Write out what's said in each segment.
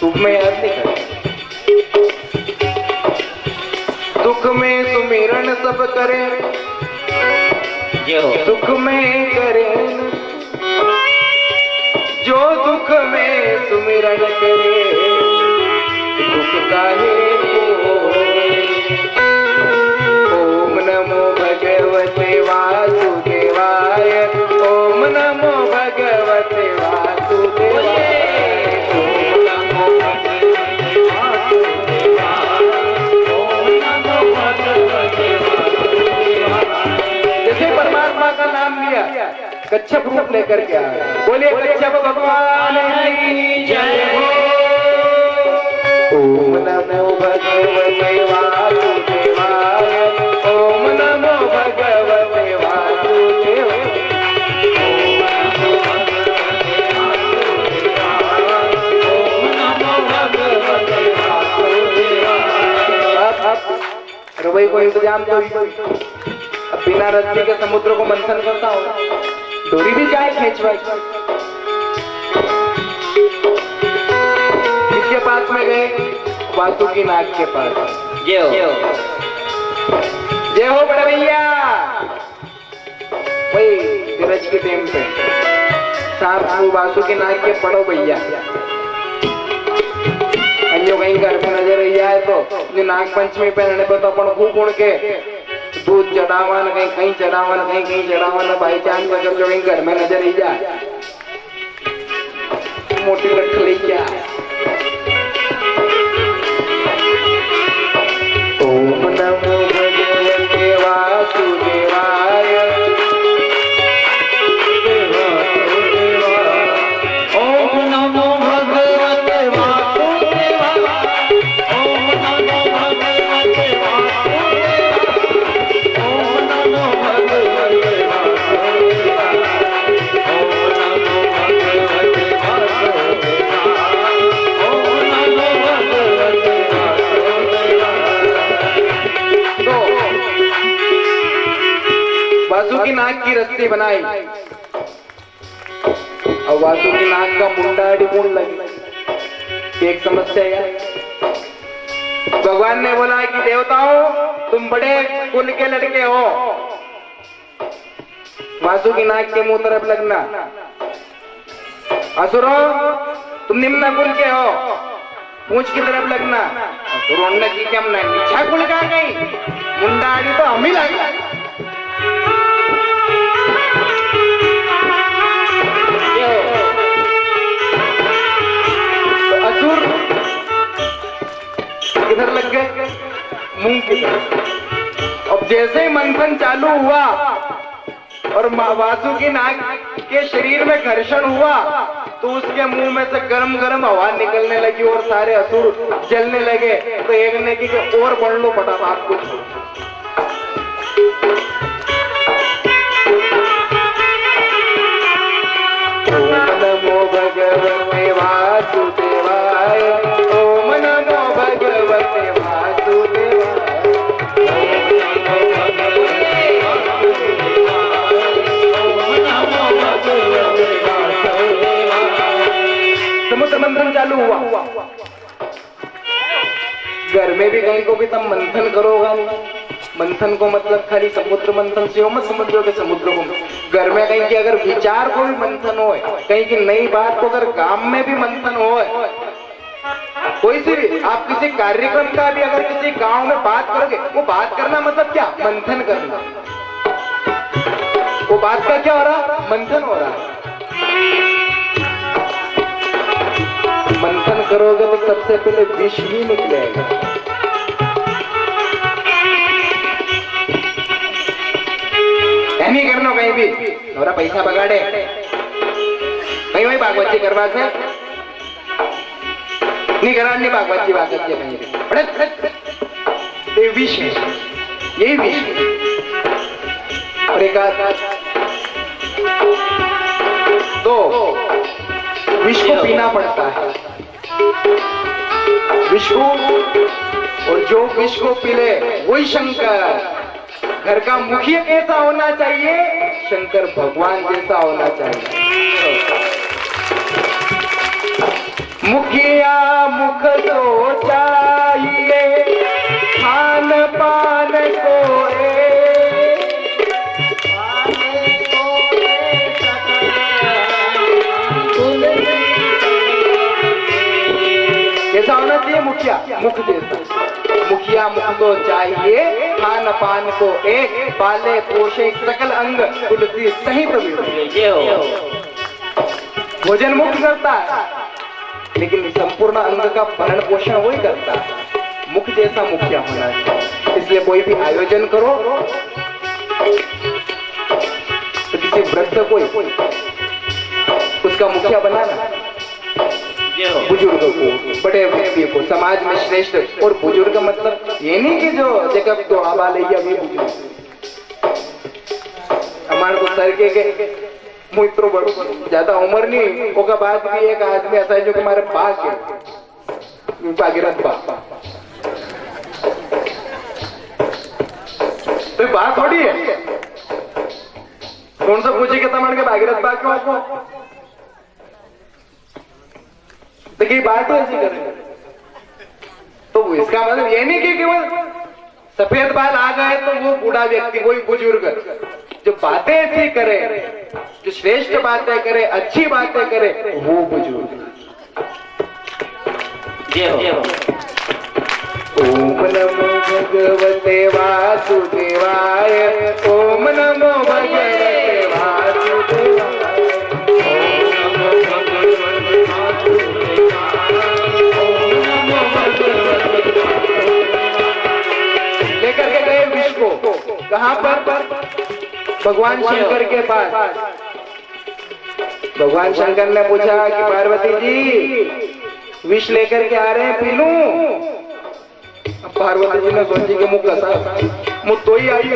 सुख में याद नहीं करे, दुख में सुमिरन सब करे, सुख में करे जो दुख में सुमिरन करे, दुख काहे ओम नमो भगवते वासुदेवाय, ओम नमो भगवते वासुदेवाय, ओम नमो भगवते वासुदेवाय, ओम नमो भगवते वासुदेवाय। जैसे परमात्मा का नाम लिया कच्छप रूप लेकर के आया, बोलिए कच्छप भगवान की जय हो। ओम नमो भगवते वासुदेवाय, ओम नमो भगवते वासुदेवाय, ओम नमो भगवते वासुदेवाय, ओम नमो भगवते वासुदेवाय। अब रवै को इंतजाम तो अब बिना रस्सी के समुद्र को मंथन करता हो, डोरी भी जाए खींचवाई। किसके पास में गए? वासुकीनाथ के पास। जय हो जय हो बड़े भैया। वही धीरज के टाइम पे साहब वासुकीनाथ के पढ़ो भैया, अन्यों कहीं घर पे नजर आई जाए तो जो नाग पंचमी पहनने पे तो अपन खूब उड़ के दूध चढ़ावन, कहीं कहीं चढ़ावन, कहीं कहीं चढ़ावन, भाई चांद अगर जो घर में नजर ही जाए मोटी लठ ले जा। ओम नमो भगवते वासुदेवाय, ओम नमो भगवते वासुदेवाय, ओम नमो भगवते वासुदेवाय, ओम नमो भगवते वासुदेवाय, ओम नमो भगवते वासुदेवाय, ओम नमो भगवते वासुदेवाय। तो वासुकीनाथ की रस्सी बनाई और वासुकीनाथ का मुंडा अड़िपून लगी। एक समस्या है, भगवान ने बोला कि देवताओं तुम बड़े कुल के लड़के हो, वासुकीनाथ के मुंह तरफ लगना। असुरों तुम निम्न कुल के हो, पूंछ की तरफ लगना। असुरों ने की क्या हमने नीचा कुल का गई, मुंडा आड़ी तो हम ही लगा। तो असुर किधर लग गए? मुंह की तरफ। अब जैसे ही मंथन चालू हुआ और वासुकीनाथ के शरीर में घर्षण हुआ तो उसके मुंह में से गरम गरम हवा निकलने लगी और सारे असुर जलने लगे। तो एक ने की और बढ़ लो फटाफट कुछ। ओम नमो भगवते वासुदेवाय, ओम नमो भगवते वासुदेवाय, समुद्र मंथन चालू हुआ। घर में भी कहीं को भी तुम मंथन करोगा, मंथन को मतलब खाली समुद्र मंथन से हो मत समझो कि समुद्र को। घर में कहीं की अगर विचार को भी मंथन हो, कहीं की नई बात को अगर काम में भी मंथन हो, कोई सी भी आप किसी कार्यक्रम का भी अगर किसी गांव में बात करोगे, वो बात करना मतलब क्या? मंथन करना। वो बात का क्या हो रहा? मंथन हो रहा है। मंथन करोगे तो सबसे पहले विष ही निकलेगा। नहीं करना कहीं भी थोड़ा पैसा बगाड़े, कहीं वही भागवत जी करवा से नहीं करा, नहीं भागवत जी कहीं ये विष है, यही विष है। और एक तो विष को पीना पड़ता है, विष को, और जो विष को पीले वही शंकर। घर का मुखिया कैसा होना चाहिए? शंकर भगवान जैसा होना चाहिए। मुखिया मुख तो चाहिए खान पान को कैसा होना चाहिए मुखिया मुख जैसा। मुखिया मुख तो चाहिए खान पान को एक पाले पोषे सकल अंग तुलसी सहित भोजन मुक्त करता है लेकिन संपूर्ण अंग का भरण पोषण वही करता है। मुख जैसा मुखिया होना चाहिए। इसलिए कोई भी आयोजन करो तो किसी वृद्ध को उसका मुखिया बनाना, बुजुर्ग को, बड़े व्यक्ति को, समाज में श्रेष्ठ। और बुजुर्ग मतलब ये नहीं कि जो जगह तो आबा ले भी बुजुर्ग हमारे को सर के मुत्रो बड़ो ज्यादा उम्र नहीं होगा। बात भी एक आदमी ऐसा है जो कि हमारे बाग है भागीरथ बा तो बात थोड़ी है। कौन सा पूछे कि तमन के भागीरथ बा क्यों आपको देखिए बात ऐसी करें तो इसका मतलब ये नहीं कि केवल सफेद बाल आ गए तो वो बूढ़ा व्यक्ति वही बुजुर्ग जो बातें ऐसी करे, जो श्रेष्ठ बातें करे, अच्छी बातें करे वो बुजुर्ग। ओम नमो भगवते वासुदेवाय, ओम नमो भगवते वासुदेवाय, ओम नमो भगवते लेकर के गए विष को कहां पर? भगवान शंकर के पास। भगवान शंकर ने पूछा कि पार्वती जी विष लेकर के आ रहे हैं, पी लूं? पार्वती जी ने सोची कि मुख कसा मुझ तो ही आई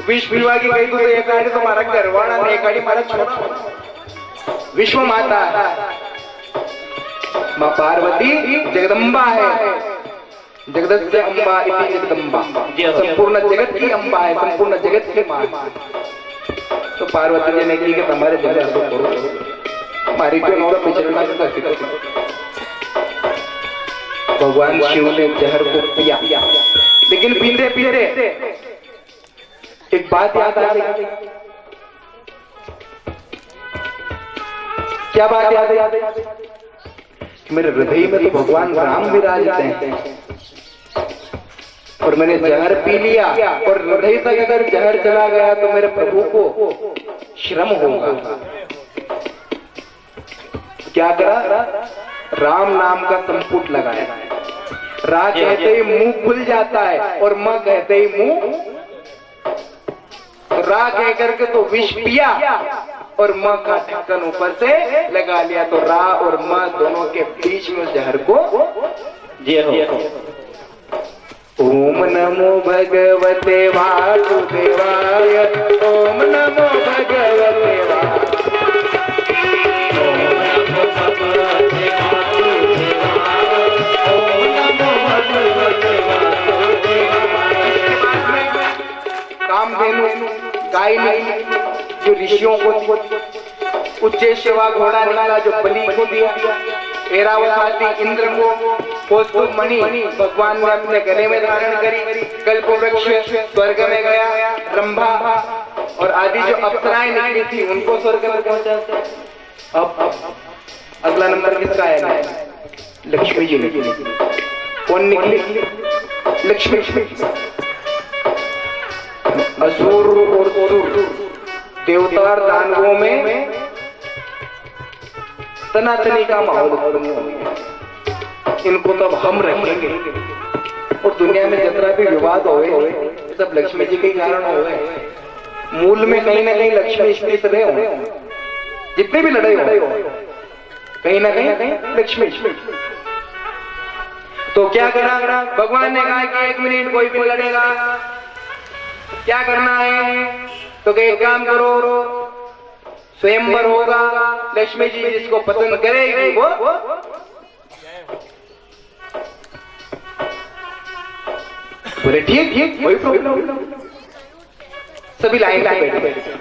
विष पीवा की गई तो एक आड़ी तो हमारा घरवाड़ा ने एक आड़ी हमारा छोटा। विश्व माता है मां पार्वती जगदम्बा है, जगदस्य अम्बा इति जगदम्बा, संपूर्ण जगत की अम्बा है, संपूर्ण जगत की मां। तो पार्वती जी ने की कि तुम्हारे जगह तो करो हमारी क्यों नौरा पिछड़ना करती। भगवान शिव ने जहर को पिया लेकिन पीते पीते एक बात याद आ गई। क्या बात याद है? मेरे हृदय में तो भगवान राम विराजते हैं और मैंने जहर पी लिया और हृदय तक अगर जहर चला गया तो मेरे प्रभु को श्रम होगा। क्या करा? राम नाम का संपुट लगाया। रा कहते ही मुंह खुल जाता है और म कहते ही मुंह, रा कह करके तो विष पिया और म का ढक्कन ऊपर से लगा लिया तो रा और म दोनों के बीच में जहर को ओम नमो भगवते वासुदेवाय, ओम नमो भगवते कामधेनु गाय नहीं जो ऋषियों को उच्चेश्वा घोड़ा निकाला जो बलि को दिया, ऐरावती इंद्र को कौस्तुभ मणि भगवान ने अपने गले में धारण करी, कल्प वृक्ष स्वर्ग में गया, ब्रह्मा और आदि जो अप्सराएं निकली थी उनको स्वर्ग में पहुंचा। अब अगला नंबर किसका आएगा? लक्ष्मी जी निकली। कौन निकली? लक्ष्मी। असुर और सुर देवता और दानवों में सनातनी का माहौल उत्पन्न हो गया। इनको तब हम रखेंगे और दुनिया में जितना भी विवाद होए सब लक्ष्मी जी के कारण होए। मूल में कहीं ना कहीं लक्ष्मी स्थित रहे हो, जितने भी लड़ाई हो कहीं ना कहीं लक्ष्मी। तो क्या करा? भगवान ने कहा कि 1 मिनट कोई भी लड़ेगा क्या करना है? तो एक काम करो, स्वयंवर होगा, लक्ष्मी जी जिसको पसंद करेगी वो बोले ठीक कोई प्रॉब्लम। सभी लाइन से बैठे।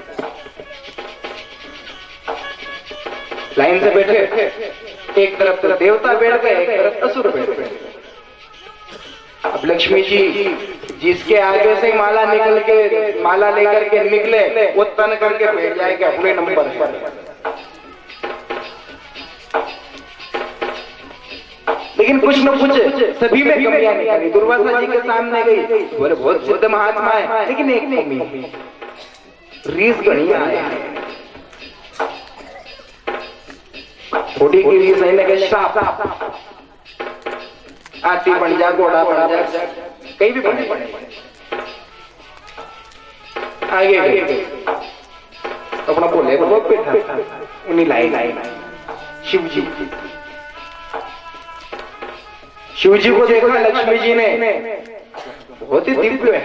लाइन से बैठे, एक तरफ तो देवता बैठ गए, एक तरफ असुर बैठ गए। अब लक्ष्मी जी जिसके आगे से माला लेकर के निकले वो तन करके बैठ जाएगा अपने नंबर पर। लेकिन कुछ न कुछ सभी में कमियां निकली। दुर्वासा जी के सामने गई, बोले बहुत सिद्ध महात्मा है, लेकिन एक कमी, रीस गणिया है। थोड़ी की रीस नहीं लगे, शाप हाथी बन जा, घोड़ा बन जा, कहीं भी बने। आगे गए अपना बोले बहुत बैठा उन्हीं लाई शिव जी को देखा लक्ष्मी जी ने, बहुत ही दिव्य है,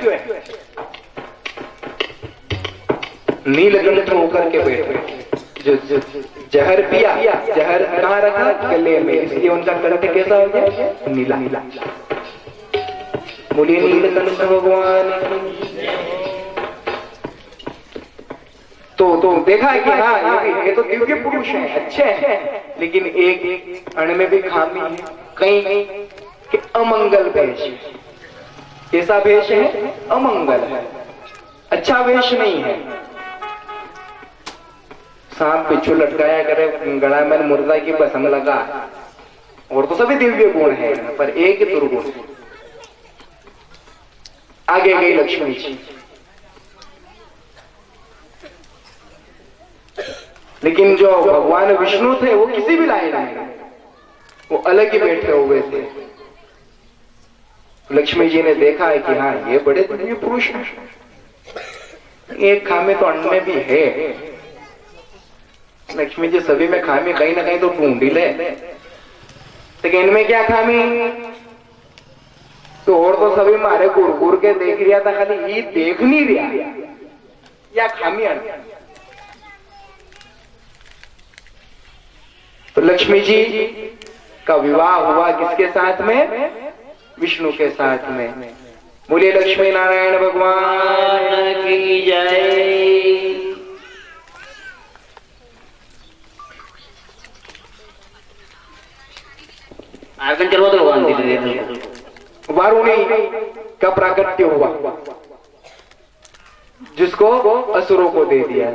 नीलकंठ होकर के बैठे। जो जहर पिया, जहर कहाँ रखा? गले में, इसलिए उनका कंठ कैसा हो गया? नीला। बोलिए नीलकंठ भगवान। तो देखा है कि हाँ ये तो दिव्य पुरुष है, अच्छे हैं, लेकिन एक अण में भी खामी है, कहीं कि अमंगल वेश। कैसा वेश है? अमंगल है, अच्छा वेश नहीं है। सांप बिच्छू लटकाया करे, गला में मुर्दा की बसम लगा, और तो सभी दिव्य गुण है, पर एक दुर्गुण। आगे गई लक्ष्मी जी, लेकिन जो भगवान विष्णु थे वो किसी भी लायक नहीं, वो अलग ही बैठे हुए थे। लक्ष्मी जी ने देखा है कि हाँ ये बड़े दिव्य पुरुष हैं, एक खामी तो अन्न में भी है। लक्ष्मी जी सभी में खामी कहीं ना कहीं तो ढूंढ ही ले, लेकिन इनमें क्या खामी? तो और तो सभी मारे गुड़ के देख रिया था, खाली ये देख नहीं रिया या खामी। तो लक्ष्मी जी का विवाह हुआ किसके साथ में? विष्णु के साथ में। बोलिए लक्ष्मी नारायण भगवान की जय। आगे चलो तो भगवान वारुणी का प्राकट्य हुआ, जिसको असुरों को दे दिया।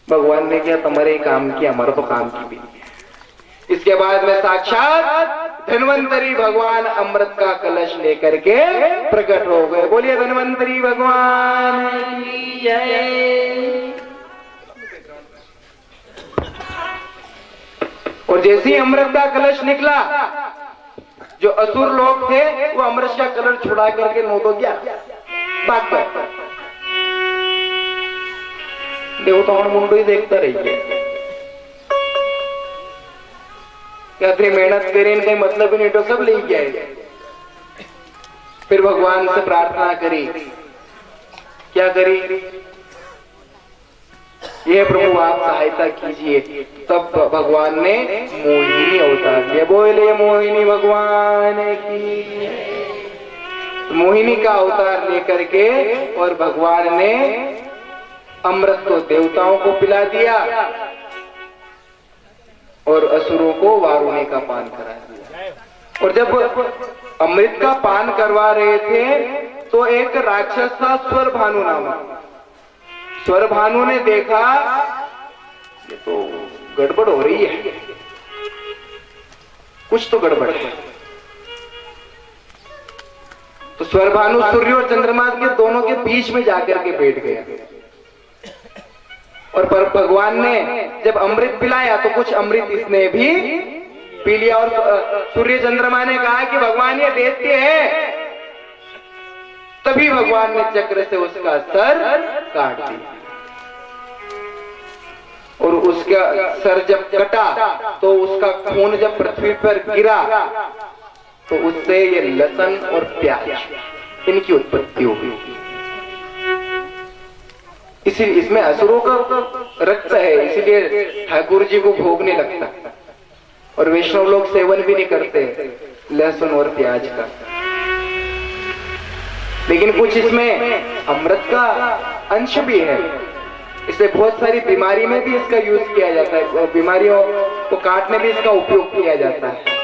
भगवान ने क्या तुम्हारे काम किया, हमारा तो काम की भी। इसके बाद में साक्षात धन्वंतरी भगवान अमृत का कलश लेकर के प्रकट हो गए। बोलिए धन्वंतरी भगवान की जय। और जैसे ही अमृत का कलश निकला, जो असुर लोग थे वो अमृत का कलश छुड़ा करके नो तो गया भाग गए। देवताओं ने मुंडो ही देखता रही है, क्या इतनी मेहनत करें, इनका मतलब ही नहीं, तो सब ले गए। फिर भगवान से प्रार्थना करी, क्या करी? ये प्रभु आप सहायता कीजिए। तब भगवान ने मोहिनी अवतार लिया। बोले मोहिनी भगवान की। मोहिनी का अवतार लेकर के और भगवान ने अमृत को देवताओं को पिला दिया और असुरों को वारुणी का पान करा दिया। और जब अमृत का पान करवा रहे थे तो एक राक्षस था स्वर भानु नामक। स्वर भानु ने देखा ये तो गड़बड़ हो रही है, कुछ तो गड़बड़ है। तो स्वर भानु सूर्य और चंद्रमा के दोनों के बीच में जाकर के बैठ गया। और पर भगवान ने जब अमृत पिलाया तो कुछ अमृत इसने भी पी लिया। और सूर्य चंद्रमा ने कहा कि भगवान ये दैत्य है। तभी भगवान ने चक्र से उसका सर काट दिया। और उसका सर जब कटा तो उसका खून जब पृथ्वी पर गिरा तो उससे ये लहसुन और प्याज इनकी उत्पत्ति हो गई। इसीलिए इसमें असुरों का रक्त है, इसीलिए ठाकुर जी को भोग नहीं लगता। और वैष्णव लोग सेवन भी नहीं करते लहसुन और प्याज का। लेकिन कुछ इसमें अमृत का अंश भी है, इससे बहुत सारी बीमारी में भी इसका यूज किया जाता है, बीमारियों को काटने में इसका उपयोग किया जाता है,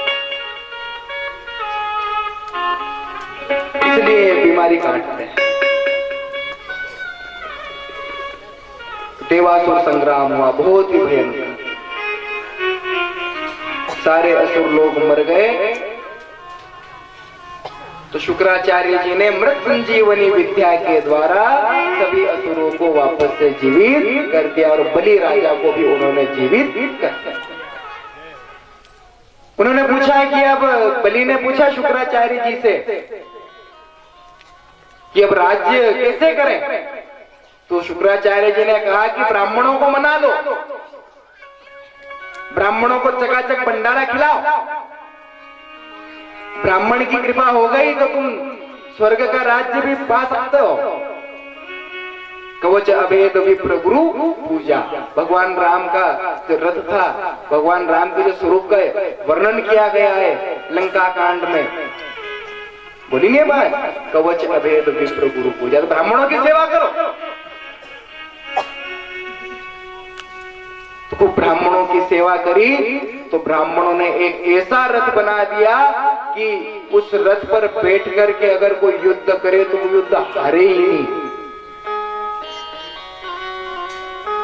इसलिए बीमारी काटते हैं। देवासुर संग्राम हुआ, बहुत ही भयंकर, सारे असुर लोग मर गए। तो शुक्राचार्य जी ने मृत संजीवनी विद्या के द्वारा सभी असुरों को वापस से जीवित कर दिया और बलि राजा को भी उन्होंने जीवित कर दिया। उन्होंने पूछा कि अब बलि ने पूछा शुक्राचार्य जी से कि अब राज्य कैसे करें? तो शुक्राचार्य जी ने कहा कि ब्राह्मणों को मना लो, ब्राह्मणों को चकाचक भंडारा खिलाओ, ब्राह्मण की कृपा हो गई तो तुम स्वर्ग का राज्य भी पा सकते हो। कवच अभेद विप्र गुरु पूजा, भगवान राम का जो रथ था, भगवान राम के जो स्वरूप का वर्णन किया गया है लंका कांड में, बोली नहीं बात, कवच अभेद विप्र गुरु पूजा, तो ब्राह्मणों की सेवा करो। तो ब्राह्मणों की सेवा करी तो ब्राह्मणों ने एक ऐसा रथ बना दिया कि उस रथ पर बैठ करके अगर कोई युद्ध करे तो वो युद्ध हारे ही नहीं,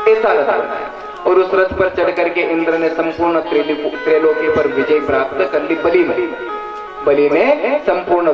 ऐसा रथ बनाया। और उस रथ पर चढ़ करके इंद्र ने संपूर्ण त्रैलोक्य पर विजय प्राप्त कर ली। बलि ने संपूर्ण